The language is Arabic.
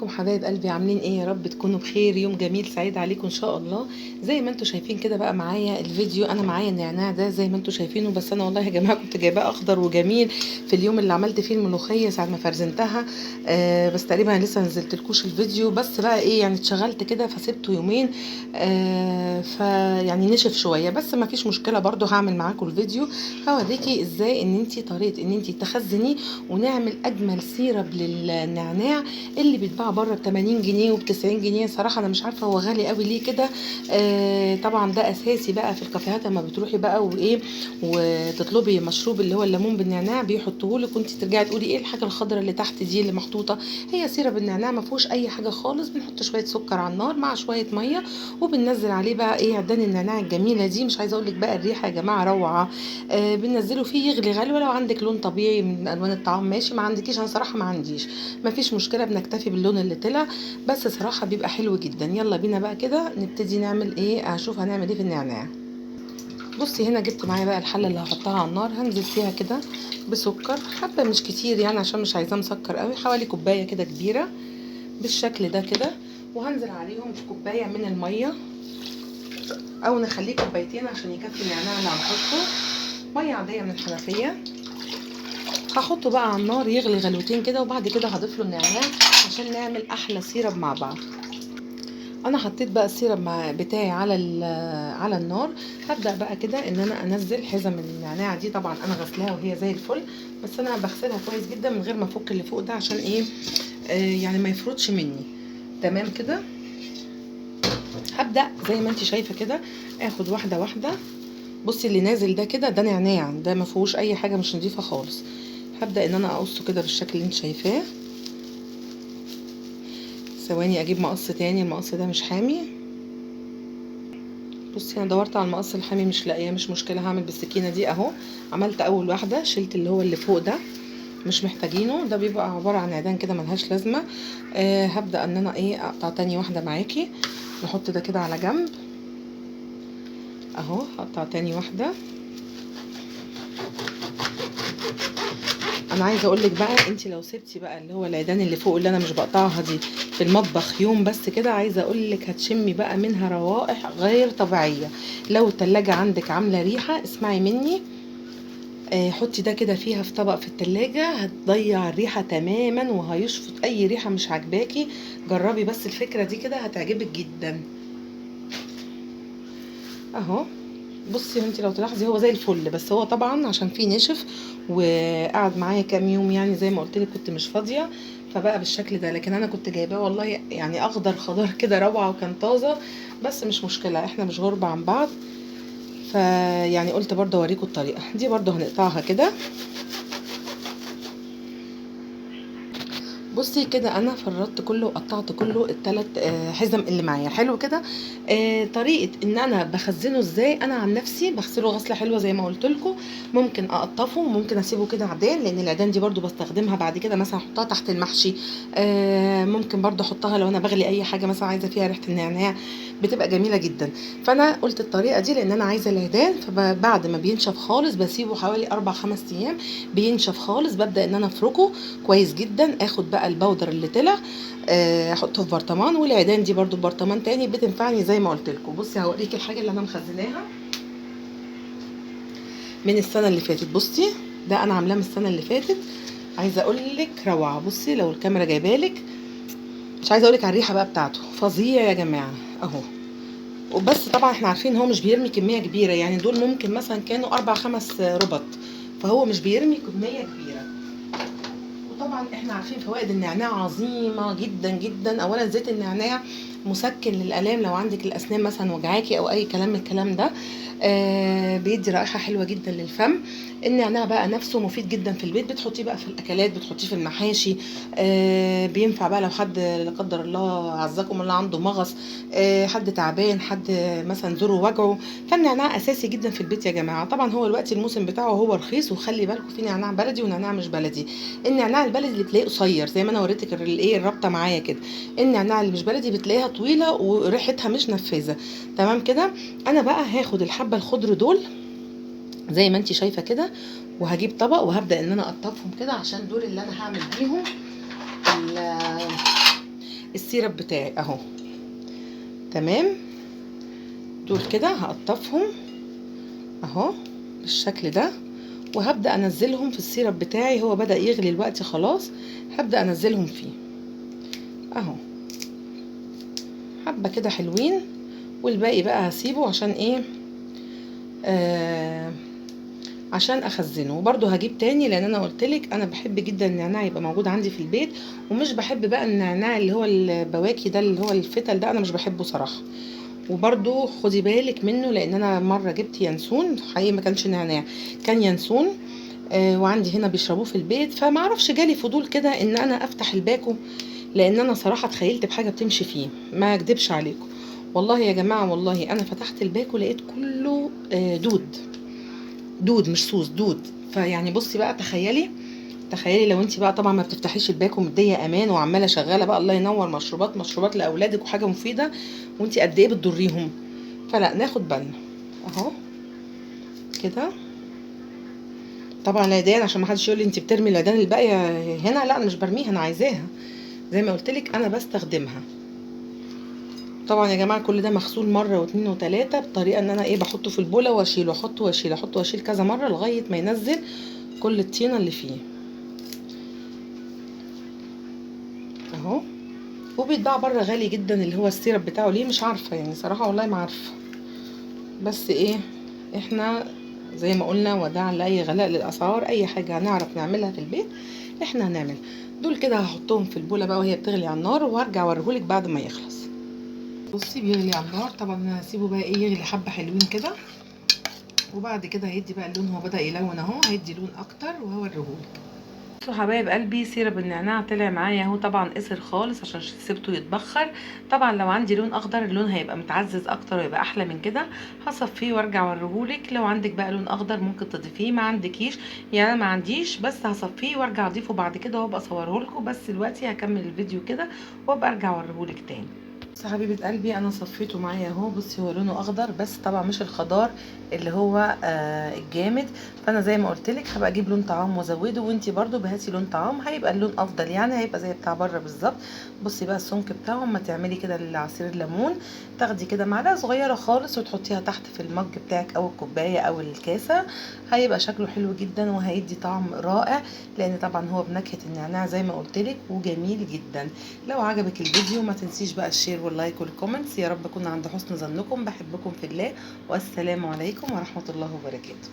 ازيكم حبايب قلبي؟ عاملين ايه؟ يا رب تكونوا بخير. يوم جميل سعيد عليكم ان شاء الله. زي ما انتم شايفين كده بقى معايا الفيديو، انا معايا النعناع ده زي ما انتم شايفينه، بس انا والله يا جماعه كنت جايباه اخضر وجميل في اليوم اللي عملت فيه الملوخيه ساعه ما فرزنتها. بس تقريبا أنا لسه نزلتلكوش الفيديو، بس بقى ايه يعني اتشغلت كده فسبته يومين. فيعني نشف شويه، بس ما فيش مشكله، برضو هعمل معاكم الفيديو هوريكي ازاي ان انت طريقه ان انت تخزنيه ونعمل اجمل سيرب للنعناع اللي بيتباع بره ب 80 جنيه وب 90 جنيه. صراحه انا مش عارفه هو غالي قوي ليه كده. طبعا ده اساسي بقى في الكافيهات لما بتروحي بقى وايه وتطلبي مشروب اللي هو الليمون بالنعناع بيحطوه لك، وانت ترجعي تقولي ايه الحاجه الخضراء اللي تحت دي اللي محطوطه؟ هي سيرب النعناع، ما فيهوش اي حاجه خالص. بنحط شويه سكر على النار مع شويه ميه، وبننزل عليه بقى ايه عدان النعناع الجميله دي. مش عايزه اقول لك بقى الريحه يا جماعه روعه. بننزله فيه يغلي غلوه، لو عندك لون طبيعي من الوان الطعام ماشي، ما عندكيش انا صراحه ما عنديش، ما فيش مشكله، بنكتفي باللون اللي طلع، بس صراحه بيبقى حلو جدا. يلا بينا بقى كده نبتدي نعمل ايه، هشوف هنعمل ايه في النعناع. بصي هنا جبت معايا بقى الحله اللي هحطها على النار، هنزل فيها كده بسكر حبه مش كتير يعني عشان مش عايزاه مسكر قوي، حوالي كوبايه كده كبيره بالشكل ده كده، وهنزل عليهم كوبايه من الميه، او نخليه كوبايتين عشان يكفي النعناع اللي هنحطه. ميه عاديه من الحنفيه، هحطه بقى على النار يغلي غلوتين كده، وبعد كده هضيف له النعناع عشان نعمل احلى سيرب مع بعض. انا حطيت بقى السيرب بتاعي على النار. هبدا بقى كده ان انا انزل حزم النعناع دي، طبعا انا غسلاها وهي زي الفل، بس انا بغسلها كويس جدا من غير ما افك اللي فوق ده عشان ايه يعني ما يفرطش مني. تمام كده. هبدا زي ما انت شايفه كده اخد واحده واحده. بصي اللي نازل ده كده ده نعناع، ده ما فيهوش اي حاجه، مش نظيفه خالص. هبدا ان انا اقصه كده بالشكل اللي انت شايفاه. ثواني اجيب مقص تاني، المقص ده مش حامي. بصي انا دورت على المقص الحامي مش لاقيه، مش مشكله، هعمل بالسكينه دي اهو. عملت اول واحده، شلت اللي هو اللي فوق ده مش محتاجينه، ده بيبقى عباره عن عيدان كده ملهاش لازمه. هبدا ان انا ايه اقطع تاني واحده معاكي. نحط ده كده على جنب اهو، هقطع تاني واحده. انا عايزه اقول لك بقى انت لو سبتي بقى اللي هو العيدان اللي فوق اللي انا مش بقطعها دي في المطبخ يوم بس كده، عايزه اقول لك هتشمي بقى منها روائح غير طبيعيه. لو التلاجة عندك عامله ريحه اسمعي مني، حطي ده كده فيها في طبق في التلاجة، هتضيع الريحه تماما وهيشفط اي ريحه مش عاجباكي. جربي بس الفكره دي كده هتعجبك جدا اهو. بصي انت لو تلاحظي هو زي الفل، بس هو طبعا عشان فيه نشف وقعد معايا كام يوم، يعني زي ما قلت لك كنت مش فاضيه فبقى بالشكل ده، لكن انا كنت جايباه والله يعني اخضر خضار كده روعه وكان طازه، بس مش مشكله احنا مش غربة عن بعض. فيعني قلت برضه اوريكم الطريقه دي، برضه هنقطعها كده. بصي كده انا فرطت كله وقطعت كله الثلاث حزم اللي معايا حلو كده. طريقه ان انا بخزنه ازاي، انا عن نفسي بغسله غسله حلوه زي ما قلت لكم. ممكن اقطفه وممكن اسيبه كده عدان، لان العيدان دي برضو بستخدمها بعد كده، مثلا احطها تحت المحشي. ممكن برضو احطها لو انا بغلي اي حاجه مثلا عايزه فيها ريحه النعناع، بتبقى جميله جدا. فانا قلت الطريقه دي لان انا عايزه العيدان، فبعد ما بينشف خالص بسيبه حوالي 4-5 ايام، بينشف خالص ببدا ان انا افركه كويس جدا. اخد بقى البودر اللي طلع احطه في برطمان، والعيدان دي برضو في برطمان تاني بتنفعني زي ما قلت لكم. بصي هوريكي الحاجه اللي انا مخزناها من السنه اللي فاتت. بصي ده انا عاملاه من السنه اللي فاتت، عايزه اقول لك روعه. بصي لو الكاميرا جايبالك، مش عايزه اقول لك على الريحه بقى بتاعته، فظيع يا جماعه اهو. وبس طبعا احنا عارفين هو مش بيرمي كميه كبيره، يعني دول ممكن مثلا كانوا 4-5 ربط، فهو مش بيرمي كميه كبيره. وطبعا احنا عارفين فوائد النعناع عظيمه جدا جدا. اولا زيت النعناع مسكن للالام، لو عندك الاسنان مثلا وجعاكي او اي كلام من الكلام ده، بيدي رائحه حلوه جدا للفم. النعناع بقى نفسه مفيد جدا في البيت، بتحطيه بقى في الاكلات، بتحطيه في المحاشي. بينفع بقى لو حد لا قدر الله عزكم الله عنده مغص، حد تعبان، حد مثلا زوره وجعه، فالنعناع اساسي جدا في البيت يا جماعه. طبعا هو الوقت الموسم بتاعه هو رخيص، وخلي بالكم في نعناع بلدي ونعناع مش بلدي. النعناع البلدي اللي تلاقيه قصير زي ما انا وريتك الايه الرابطه معايا كده، النعناع اللي مش بلدي بتلاقيها طويله وريحتها مش نفاذه. تمام كده. انا بقى هاخد الحبه الخضر دول زي ما انت شايفه كده، وهجيب طبق وهبدا ان انا اقطفهم كده عشان دول اللي انا هعمل بيهم السيرب بتاعي اهو. تمام، دول كده هقطفهم اهو بالشكل ده، وهبدأ انزلهم في السيرب بتاعي. هو بدأ يغلي الوقت خلاص، هبدأ انزلهم فيه اهو حبة كده حلوين، والباقي بقى هسيبه عشان ايه، عشان اخزنه. وبرده هجيب تاني، لان انا قلتلك انا بحب جدا النعناع يبقى موجود عندي في البيت، ومش بحب بقى النعناع اللي هو البواكي ده اللي هو الفتل ده، انا مش بحبه صراحة. وبرده خدي بالك منه، لان انا مرة جبت ينسون حقيقي ما كانش نعناع، كان ينسون. وعندي هنا بيشربوه في البيت، فما اعرفش جالي فضول كده ان انا افتح الباكو، لان انا صراحة اتخيلت بحاجة بتمشي فيه، ما اكدبش عليكم. والله يا جماعة، والله انا فتحت الباكو لقيت كله دود، دود مش سوس، دود. فيعني بصي بقى، تخيلي لو انت بقى طبعا ما بتفتحيش الباكو مديه امان وعماله شغاله بقى الله ينور مشروبات لاولادك وحاجه مفيده، وانت قد ايه بتضريهم. فلا ناخد بالنا اهو كده. طبعا العيدان عشان ما حدش يقول لي انت بترمي العيدان الباقيه هنا، لا انا مش برميها، انا عايزاها زي ما قلت لك انا بستخدمها. طبعا يا جماعه كل ده مغسول مره واتنين وتلاته، بطريقه ان انا ايه بحطه في البوله واشيله، احطه واشيل، احطه واشيل كذا مره لغايه ما ينزل كل الطينه اللي فيه اهو. وبيتباع بره غالي جدا اللي هو السيرب بتاعه، ليه مش عارفه يعني صراحه، والله ما عارفه. بس ايه، احنا زي ما قلنا وداعا لاي غلاء للاسعار، اي حاجه هنعرف نعملها في البيت احنا هنعمل. دول كده هحطهم في البوله بقى وهي بتغلي على النار، وهرجع اوريهولك بعد ما يخلص. بصي بيغلي على النار، طبعا انا هسيبه بقى ايه يغلي حبه حلوين كده، وبعد كده هيدي بقى اللون، هو بدأ يلون اهو، هيدي لون اكتر وهوريهولك. بصوا حبايب قلبي، سيرب النعناع طلع معايا اهو، طبعا قصر خالص عشان سيبته يتبخر. طبعا لو عندي لون اخضر اللون هيبقى متعزز اكتر ويبقى احلى من كده، هصفيه وارجع اوريهولك. لو عندك بقى لون اخضر ممكن تضيفيه، ما عندكيش يعني انا ما عنديش، بس هصفيه وارجع اضيفه بعد كده وابقى اصورهولكم. بس دلوقتي هكمل الفيديو كده وابقى ارجع اوريهولك تاني. بصي حبيبه قلبي انا صفيته معايا اهو، بصي هو لونه اخضر بس طبعا مش الخضار اللي هو الجامد. فانا زي ما قلت لك هبقى اجيب لون طعام وازوده، وانتي برده بهاتي لون طعام هيبقى اللون افضل، يعني هيبقى زي بتاع بره بالظبط. بصي بقى السمك بتاعه، اما تعملي كده لعصير الليمون تاخدي كده معلقه صغيره خالص وتحطيها تحت في المج بتاعك او الكوبايه او الكاسه، هيبقى شكله حلو جدا وهيدي طعم رائع، لان طبعا هو بنكهه النعناع زي ما قلت لك وجميل جدا. لو عجبك الفيديو ما تنسيش بقى الشير واللايك والكومنتس. يا رب اكون عند حسن ظنكم، بحبكم في الله، والسلام عليكم ورحمه الله وبركاته.